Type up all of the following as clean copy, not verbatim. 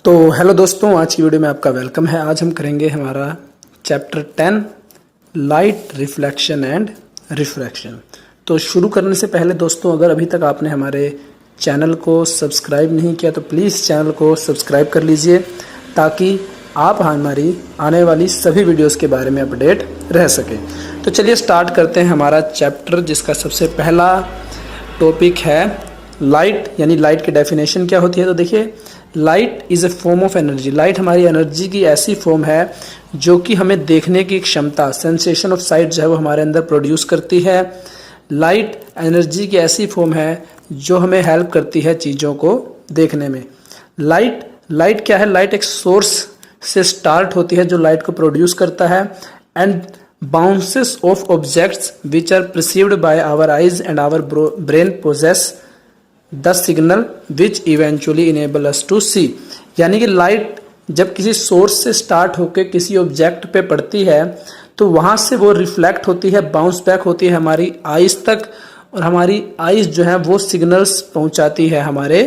तो हेलो दोस्तों, आज की वीडियो में आपका वेलकम है। आज हम करेंगे हमारा chapter 10 light reflection and refraction. तो शुरू करने से पहले दोस्तों, अगर अभी तक आपने हमारे चैनल को सब्सक्राइब नहीं किया तो प्लीज़ चैनल को सब्सक्राइब कर लीजिए ताकि आप हमारी आने वाली सभी वीडियोस के बारे में अपडेट रह सके। तो चलिए स्टार्ट करते हैं हमारा चैप्टर, जिसका सबसे पहला टॉपिक है लाइट, यानी लाइट की डेफिनेशन क्या होती है। तो देखिए, light is a form of energy. Light हमारी एनर्जी की ऐसी फॉर्म है जो कि हमें देखने की क्षमता, सेंसेशन ऑफ साइट जो है वो हमारे अंदर प्रोड्यूस करती है। लाइट एनर्जी की ऐसी फॉर्म है जो हमें हेल्प करती है चीज़ों को देखने में। लाइट क्या है? लाइट एक सोर्स से स्टार्ट होती है जो लाइट को प्रोड्यूस करता है and bounces off objects which are perceived by our eyes and our brain poses the signal which eventually enable us to see. यानी कि लाइट जब किसी सोर्स से स्टार्ट होकर किसी ऑब्जेक्ट पे पड़ती है तो वहाँ से वो रिफ्लेक्ट होती है, बाउंस बैक होती है हमारी आइज तक, और हमारी आइज जो है वो सिग्नल्स पहुँचाती है हमारे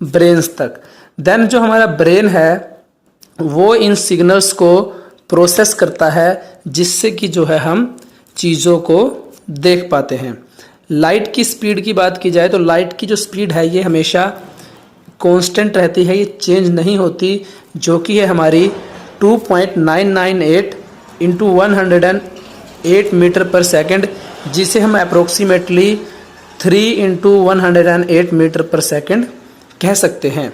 ब्रेन्स तक। देन जो हमारा ब्रेन है वो इन सिग्नल्स को प्रोसेस करता है, जिससे कि जो है हम चीज़ों को देख पाते हैं। लाइट की स्पीड की बात की जाए तो लाइट की जो स्पीड है ये हमेशा कांस्टेंट रहती है, ये चेंज नहीं होती, जो कि है हमारी 2.998 इंटू 108 मीटर पर सेकेंड, जिसे हम अप्रोक्सीमेटली 3 इंटू 108 मीटर पर सेकेंड कह सकते हैं।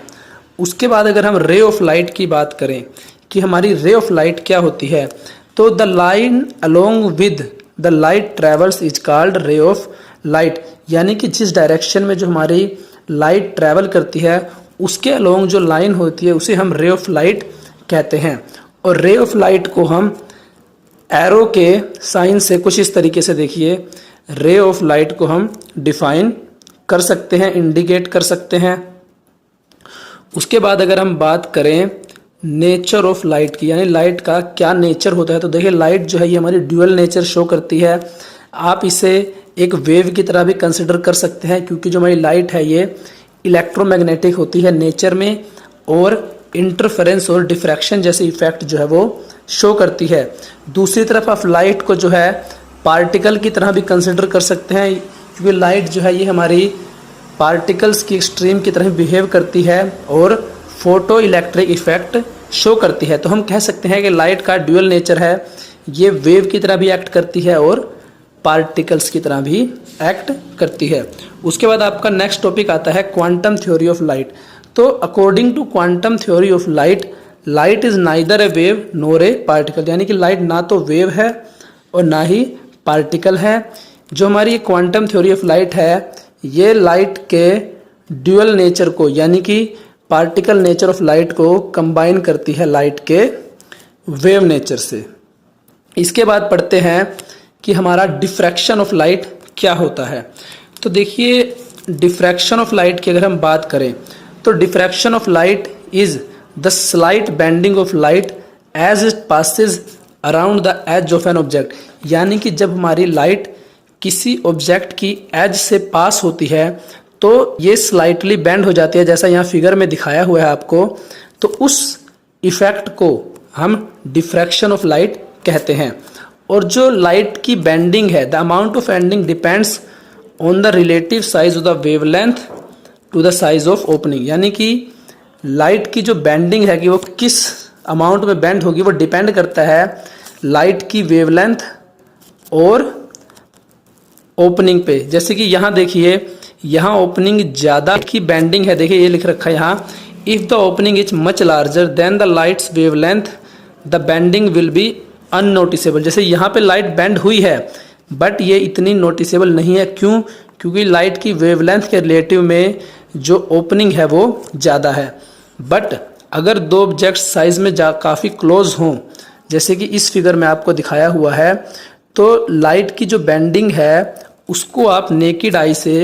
उसके बाद अगर हम रे ऑफ लाइट की बात करें कि हमारी रे ऑफ लाइट क्या होती है, तो the line along with the light travels is called ray of light. यानी कि जिस डायरेक्शन में जो हमारी लाइट ट्रैवल करती है उसके अलोंग जो लाइन होती है उसे हम रे ऑफ लाइट कहते हैं। और रे ऑफ लाइट को हम एरो के साइन से कुछ इस तरीके से, देखिए, रे ऑफ लाइट को हम डिफाइन कर सकते हैं, इंडिकेट कर सकते हैं। उसके बाद अगर हम बात करें नेचर ऑफ लाइट की, यानी लाइट का क्या नेचर होता है, तो देखिए लाइट जो है ये हमारी ड्यूअल नेचर शो करती है। आप इसे एक वेव की तरह भी कंसिडर कर सकते हैं, क्योंकि जो हमारी लाइट है ये इलेक्ट्रोमैग्नेटिक होती है नेचर में, और इंटरफेरेंस और डिफ्रैक्शन जैसे इफेक्ट जो है वो शो करती है। दूसरी तरफ आप लाइट को जो है पार्टिकल की तरह भी कंसिडर कर सकते हैं, क्योंकि लाइट जो है ये हमारी पार्टिकल्स की एक्सट्रीम की तरह बिहेव करती है और फोटो इलेक्ट्रिक इफेक्ट शो करती है। तो हम कह सकते हैं कि लाइट का ड्यूअल नेचर है, ये वेव की तरह भी एक्ट करती है और पार्टिकल्स की तरह भी एक्ट करती है। उसके बाद आपका नेक्स्ट टॉपिक आता है क्वांटम थ्योरी ऑफ लाइट। तो according to quantum theory of light, light is neither a wave nor a particle. यानी कि लाइट ना तो वेव है और ना ही पार्टिकल है। जो हमारी क्वांटम थ्योरी ऑफ लाइट है ये लाइट के ड्यूअल नेचर को, यानी कि पार्टिकल नेचर ऑफ लाइट को कंबाइन करती है लाइट के वेव नेचर से। इसके बाद पढ़ते हैं कि हमारा डिफ्रैक्शन ऑफ लाइट क्या होता है। तो देखिए, डिफ्रैक्शन ऑफ लाइट की अगर हम बात करें तो diffraction of light is the slight bending of light as it passes around the edge of an object. यानी कि जब हमारी लाइट किसी ऑब्जेक्ट की एज से पास होती है तो ये स्लाइटली बेंड हो जाती है, जैसा यहाँ फिगर में दिखाया हुआ है आपको। तो उस इफेक्ट को हम डिफ्रैक्शन ऑफ लाइट कहते हैं। और जो लाइट की बेंडिंग है, the amount of bending depends on the relative size of the wavelength to the size of opening. यानी कि लाइट की जो बेंडिंग है कि वो किस अमाउंट में बेंड होगी वो डिपेंड करता है लाइट की वेवलेंथ और ओपनिंग पे। जैसे कि यहाँ देखिए, यहाँ ओपनिंग ज़्यादा की बेंडिंग है, देखिए ये लिख रखा है यहाँ, if the opening is much larger than the light's wavelength the bending will be unnoticeable. जैसे यहाँ पे लाइट बेंड हुई है बट ये इतनी नोटिसेबल नहीं है। क्यों? क्योंकि लाइट की वेवलेंथ के रिलेटिव में जो ओपनिंग है वो ज़्यादा है। बट अगर दो ऑब्जेक्ट साइज में काफ़ी क्लोज हों, जैसे कि इस फिगर में आपको दिखाया हुआ है, तो लाइट की जो बेंडिंग है उसको आप नेकेड आई से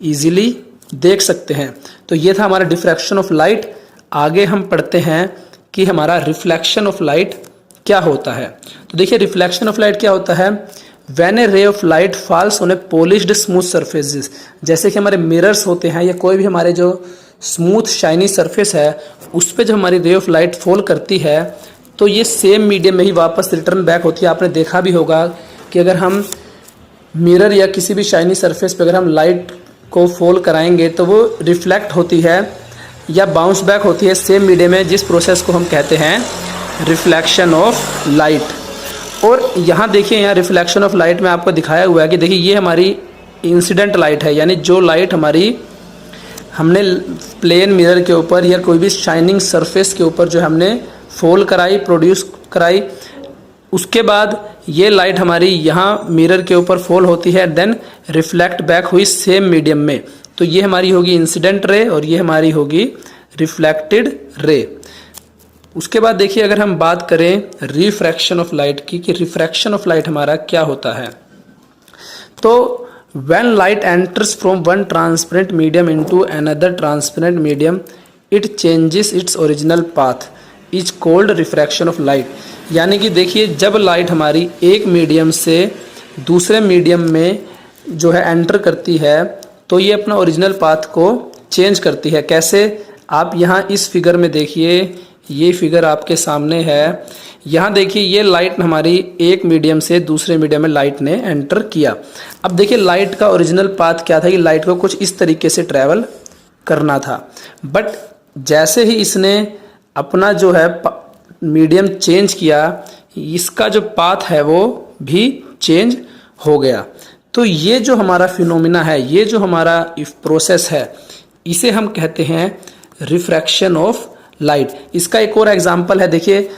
ईजिली देख सकते हैं। तो ये था हमारा डिफ्रैक्शन ऑफ लाइट। आगे हम पढ़ते हैं कि हमारा रिफ्लेक्शन ऑफ लाइट क्या होता है। तो देखिए, रिफ्लेक्शन ऑफ लाइट क्या होता है? When A ray of light falls on A polished smooth surfaces. जैसे कि हमारे मिरर्स होते हैं या कोई भी हमारे जो स्मूथ शाइनी सरफेस है उस पर जब हमारी रे ऑफ लाइट फॉल करती है तो ये सेम मीडियम में ही वापस रिटर्न बैक होती है। आपने देखा भी होगा कि अगर हम मिरर या किसी भी शाइनी सरफेस पे अगर हम लाइट को फॉल कराएंगे तो वो रिफ्लेक्ट होती है या बाउंस बैक होती है सेम मीडियम में, जिस प्रोसेस को हम कहते हैं रिफ्लेक्शन ऑफ लाइट। और यहाँ देखिए, यहाँ रिफ्लेक्शन ऑफ लाइट में आपको दिखाया हुआ है कि देखिए ये हमारी इंसिडेंट लाइट है, यानी जो लाइट हमारी हमने प्लेन मिरर के ऊपर या कोई भी शाइनिंग सरफेस के ऊपर जो हमने फॉल कराई, प्रोड्यूस कराई, उसके बाद ये लाइट हमारी यहाँ मिरर के ऊपर फॉल होती है, देन रिफ्लेक्ट बैक हुई सेम मीडियम में। तो ये हमारी होगी इंसिडेंट रे और ये हमारी होगी रिफ्लेक्टेड रे। उसके बाद देखिए, अगर हम बात करें रिफ्रैक्शन ऑफ लाइट की कि रिफ्रैक्शन ऑफ लाइट हमारा क्या होता है, तो when light enters from one transparent medium into another transparent medium, it changes its original path, is called refraction of light। यानी कि देखिए, जब लाइट हमारी एक मीडियम से दूसरे मीडियम में जो है एंटर करती है तो ये अपना ओरिजिनल पाथ को चेंज करती है। कैसे, आप यहाँ इस फिगर में देखिए, ये फिगर आपके सामने है। यहाँ देखिए, ये लाइट हमारी एक मीडियम से दूसरे मीडियम में लाइट ने एंटर किया। अब देखिए, लाइट का ओरिजिनल पाथ क्या था कि लाइट को कुछ इस तरीके से ट्रैवल करना था, बट जैसे ही इसने अपना जो है मीडियम चेंज किया, इसका जो पाथ है वो भी चेंज हो गया। तो ये जो हमारा फिनोमिना है, ये जो हमारा प्रोसेस है, इसे हम कहते हैं रिफ्रैक्शन ऑफ लाइट। इसका एक और एग्जांपल है, देखिए,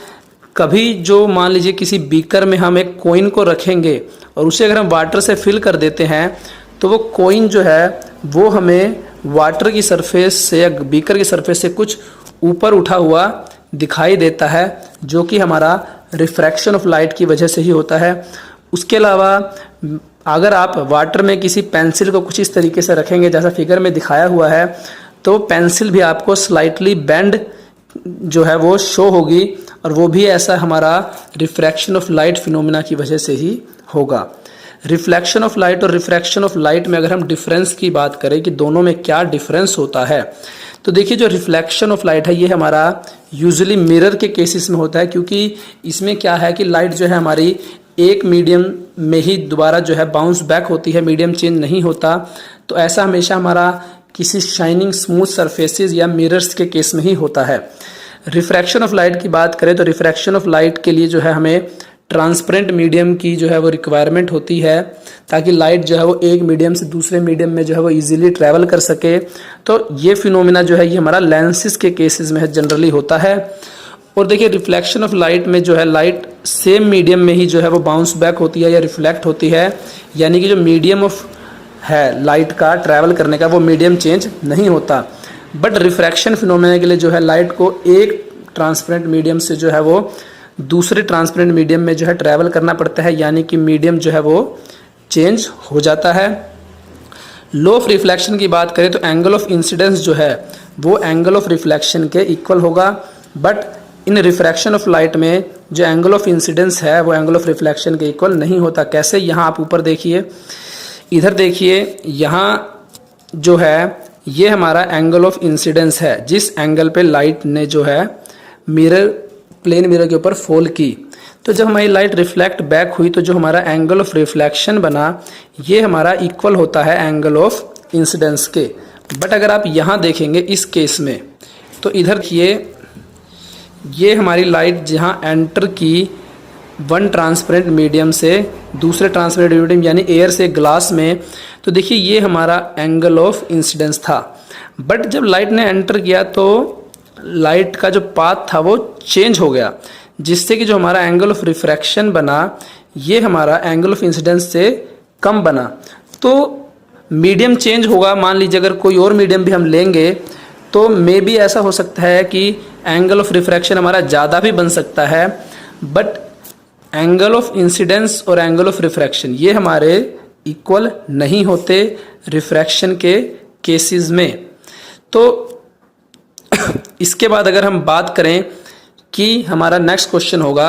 कभी जो मान लीजिए किसी बीकर में हम एक कॉइन को रखेंगे और उसे अगर हम वाटर से फिल कर देते हैं तो वो कॉइन जो है वो हमें वाटर की सरफेस से या बीकर की सरफेस से कुछ ऊपर उठा हुआ दिखाई देता है, जो कि हमारा रिफ्रैक्शन ऑफ लाइट की वजह से ही होता है। उसके अलावा अगर आप वाटर में किसी पेंसिल को कुछ इस तरीके से रखेंगे जैसा फिगर में दिखाया हुआ है, तो पेंसिल भी आपको स्लाइटली बेंड जो है वो शो होगी, और वो भी ऐसा हमारा रिफ्रैक्शन ऑफ लाइट फिनोमिना की वजह से ही होगा। रिफ्लेक्शन ऑफ लाइट और रिफ्रैक्शन ऑफ लाइट में अगर हम डिफरेंस की बात करें कि दोनों में क्या डिफरेंस होता है, तो देखिए, जो रिफ्लेक्शन ऑफ लाइट है ये हमारा यूजुअली मिरर के केसेस में होता है, क्योंकि इसमें क्या है कि लाइट जो है हमारी एक मीडियम में ही दोबारा जो है बाउंस बैक होती है, मीडियम चेंज नहीं होता। तो ऐसा हमेशा हमारा किसी शाइनिंग स्मूथ सरफेसेस या मिरर्स के केस में ही होता है। रिफ्रैक्शन ऑफ लाइट की बात करें तो रिफ्रैक्शन ऑफ लाइट के लिए जो है हमें ट्रांसपेरेंट मीडियम की जो है वो रिक्वायरमेंट होती है, ताकि लाइट जो है वो एक मीडियम से दूसरे मीडियम में जो है वो इजीली ट्रैवल कर सके। तो ये फिनोमिना जो है ये हमारा लेंसेज के केसेस में जनरली होता है। और देखिए, रिफ्लेक्शन ऑफ लाइट में जो है लाइट सेम मीडियम में ही जो है वो बाउंस बैक होती है या रिफ्लेक्ट होती है, यानी कि जो मीडियम ऑफ है लाइट का ट्रैवल करने का वो मीडियम चेंज नहीं होता। बट रिफ्रैक्शन फिनोमेना के लिए जो है लाइट को एक ट्रांसपेरेंट मीडियम से जो है वो दूसरे ट्रांसपेरेंट मीडियम में जो है ट्रैवल करना पड़ता है, यानी कि मीडियम जो है वो चेंज हो जाता है। लो ऑफ रिफ्लेक्शन की बात करें तो एंगल ऑफ इंसिडेंस जो है वो एंगल ऑफ रिफ्लेक्शन के इक्वल होगा, but in refraction of light में जो एंगल ऑफ इंसिडेंस है वो एंगल ऑफ रिफ्लेक्शन के इक्वल नहीं होता। कैसे, यहाँ आप ऊपर देखिए, इधर देखिए, यहाँ जो है ये हमारा एंगल ऑफ इंसिडेंस है, जिस एंगल पे लाइट ने जो है मिरर प्लेन मिरर के ऊपर फॉल की। तो जब हमारी लाइट रिफ्लेक्ट बैक हुई तो जो हमारा एंगल ऑफ रिफ्लेक्शन बना ये हमारा इक्वल होता है एंगल ऑफ इंसिडेंस के। बट अगर आप यहाँ देखेंगे इस केस में, तो इधर ये हमारी लाइट जहाँ एंटर की वन ट्रांसपेरेंट मीडियम से दूसरे ट्रांसपेरेंट मीडियम यानी एयर से ग्लास में, तो देखिए ये हमारा एंगल ऑफ इंसिडेंस था। बट जब लाइट ने एंटर किया तो लाइट का जो पाथ था वो चेंज हो गया, जिससे कि जो हमारा एंगल ऑफ रिफ्रैक्शन बना ये हमारा एंगल ऑफ इंसिडेंस से कम बना। तो मीडियम चेंज होगा, मान लीजिए अगर कोई और मीडियम भी हम लेंगे तो मे बी ऐसा हो सकता है कि एंगल ऑफ रिफ्रैक्शन हमारा ज़्यादा भी बन सकता है, बट एंगल ऑफ इंसिडेंस और एंगल ऑफ रिफ्रैक्शन ये हमारे इक्वल नहीं होते रिफ्रैक्शन के केसेस में। तो इसके बाद अगर हम बात करें कि हमारा नेक्स्ट क्वेश्चन होगा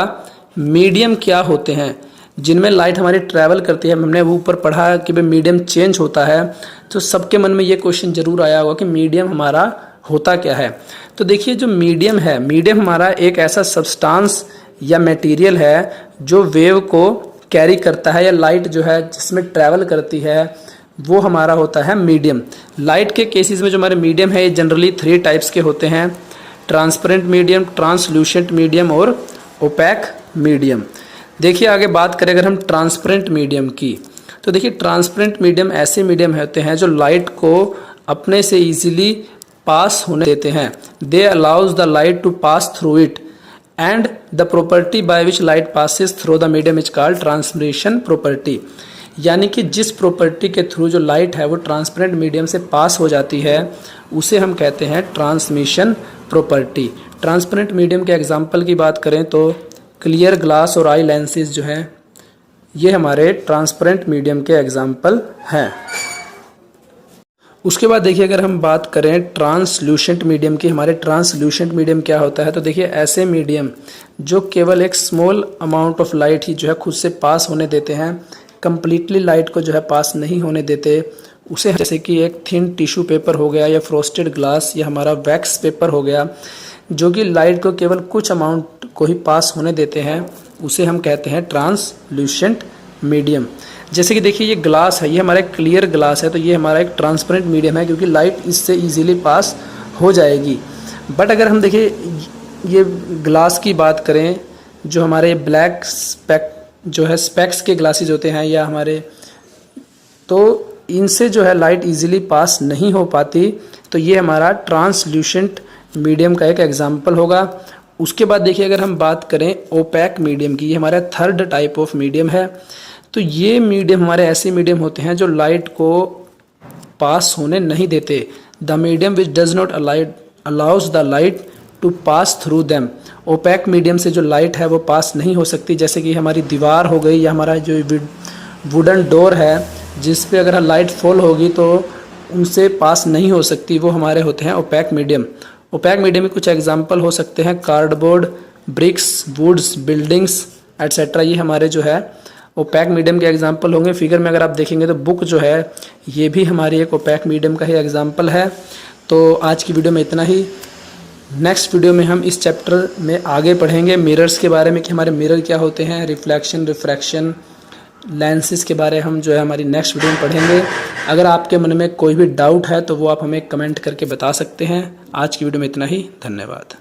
मीडियम क्या होते हैं जिनमें लाइट हमारी ट्रैवल करती है। हमने वो ऊपर पढ़ा कि भाई मीडियम चेंज होता है, तो सबके मन में ये क्वेश्चन जरूर आया होगा कि मीडियम हमारा होता क्या है। तो देखिए जो मीडियम है, मीडियम हमारा एक ऐसा सब्सटेंस या मटेरियल है जो वेव को कैरी करता है, या लाइट जो है जिसमें ट्रैवल करती है, वो हमारा होता है मीडियम। लाइट के केसेस में जो हमारे मीडियम है ये जनरली 3 टाइप्स के होते हैं, ट्रांसपेरेंट मीडियम, ट्रांसल्यूसेंट मीडियम और ओपैक मीडियम। देखिए आगे बात करें अगर हम ट्रांसपेरेंट मीडियम की, तो देखिए ट्रांसपेरेंट मीडियम ऐसे मीडियम होते हैं जो लाइट को अपने से इजीली पास होने देते हैं। They allows the light to pass through it and the property by which light passes through the medium is called transmission property. यानी कि जिस प्रॉपर्टी के थ्रू जो लाइट है वो ट्रांसपेरेंट मीडियम से पास हो जाती है उसे हम कहते हैं ट्रांसमिशन प्रॉपर्टी। ट्रांसपेरेंट मीडियम के एग्जांपल की बात करें तो क्लियर ग्लास और आई लेंसेज जो हैं ये हमारे ट्रांसपेरेंट मीडियम के एग्जांपल हैं। उसके बाद देखिए अगर हम बात करें ट्रांसल्यूसेंट मीडियम की, हमारे ट्रांसल्यूसेंट मीडियम क्या होता है। तो देखिए ऐसे मीडियम जो केवल एक स्मॉल अमाउंट ऑफ लाइट ही जो है खुद से पास होने देते हैं, कंप्लीटली लाइट को जो है पास नहीं होने देते, उसे जैसे कि एक थिन टिश्यू पेपर हो गया या फ्रोस्टेड ग्लास या हमारा वैक्स पेपर हो गया, जो कि लाइट को केवल कुछ अमाउंट को ही पास होने देते हैं, उसे हम कहते हैं ट्रांसल्यूसेंट मीडियम। जैसे कि देखिए ये ग्लास है, ये हमारा एक क्लियर ग्लास है, तो ये हमारा एक ट्रांसपेरेंट मीडियम है क्योंकि लाइट इससे इजीली पास हो जाएगी। बट अगर हम देखिए ये ग्लास की बात करें, जो हमारे ब्लैक स्पेक जो है स्पेक्स के ग्लासेज होते हैं या हमारे, तो इनसे जो है लाइट इजीली पास नहीं हो पाती, तो ये हमारा ट्रांसल्यूसेंट मीडियम का एक एग्जाम्पल होगा। उसके बाद देखिए अगर हम बात करें ओपैक मीडियम की, ये हमारा 3rd टाइप ऑफ मीडियम है। तो ये मीडियम हमारे ऐसे मीडियम होते हैं जो लाइट को पास होने नहीं देते। The medium which does not allows the light to pass through them. Opaque medium से जो लाइट है वो पास नहीं हो सकती, जैसे कि हमारी दीवार हो गई या हमारा जो वुडन डोर है जिस पे अगर लाइट फॉल होगी तो उनसे पास नहीं हो सकती, वो हमारे होते हैं ओपैक मीडियम। ओपैक मीडियम में कुछ एग्जांपल हो सकते हैं cardboard, bricks, woods, buildings etcetera, ये हमारे जो है ओपैक मीडियम के एग्जांपल होंगे। फिगर में अगर आप देखेंगे तो बुक जो है ये भी हमारी एक ओपैक मीडियम का ही एग्जांपल है। तो आज की वीडियो में इतना ही। नेक्स्ट वीडियो में हम इस चैप्टर में आगे पढ़ेंगे मिरर्स के बारे में कि हमारे मिरर क्या होते हैं, रिफ्लेक्शन, रिफ्रैक्शन, लेंसेज के बारे हम जो है हमारी नेक्स्ट वीडियो में पढ़ेंगे। अगर आपके मन में कोई भी डाउट है तो वो आप हमें कमेंट करके बता सकते हैं। आज की वीडियो में इतना ही, धन्यवाद।